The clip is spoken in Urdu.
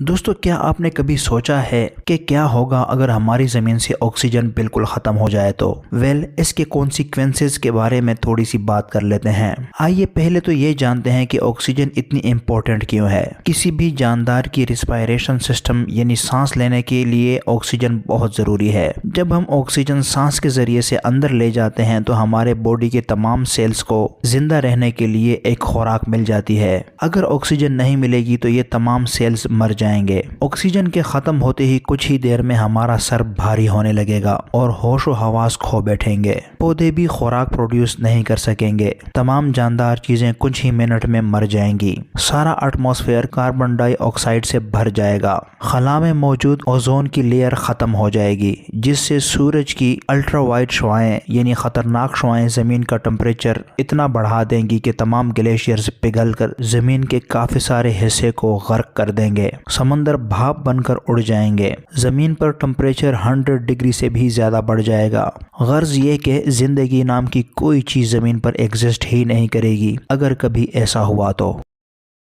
دوستو، کیا آپ نے کبھی سوچا ہے کہ کیا ہوگا اگر ہماری زمین سے آکسیجن بالکل ختم ہو جائے تو؟ اس کے کونسیکوینسز کے بارے میں تھوڑی سی بات کر لیتے ہیں۔ آئیے پہلے تو یہ جانتے ہیں کہ آکسیجن اتنی امپورٹنٹ کیوں ہے۔ کسی بھی جاندار کی ریسپائریشن سسٹم یعنی سانس لینے کے لیے آکسیجن بہت ضروری ہے۔ جب ہم آکسیجن سانس کے ذریعے سے اندر لے جاتے ہیں تو ہمارے باڈی کے تمام سیلز کو زندہ رہنے کے لیے ایک خوراک مل جاتی ہے۔ اگر آکسیجن نہیں ملے گی تو یہ تمام سیلز مر جائیں گے۔ آکسیجن کے ختم ہوتے ہی کچھ ہی دیر میں ہمارا سر بھاری ہونے لگے گا اور ہوش و حواس کھو بیٹھیں گے۔ پودے بھی خوراک پروڈیوس نہیں کر سکیں گے۔ تمام جاندار چیزیں کچھ ہی منٹ میں مر جائیں گی۔ سارا ایٹماسفیئر کاربن ڈائی آکسائیڈ سے بھر جائے گا۔ خلا میں موجود اوزون کی لیئر ختم ہو جائے گی، جس سے سورج کی الٹرا وائٹ شعاعیں یعنی خطرناک شعاعیں زمین کا ٹمپریچر اتنا بڑھا دیں گی کہ تمام گلیشیئرز پگھل کر زمین کے کافی سارے حصے کو غرق کر دیں گے۔ سمندر بھاپ بن کر اڑ جائیں گے۔ زمین پر ٹمپریچر 100 ڈگری سے بھی زیادہ بڑھ جائے گا۔ غرض یہ کہ زندگی نام کی کوئی چیز زمین پر ایگزسٹ ہی نہیں کرے گی اگر کبھی ایسا ہوا تو۔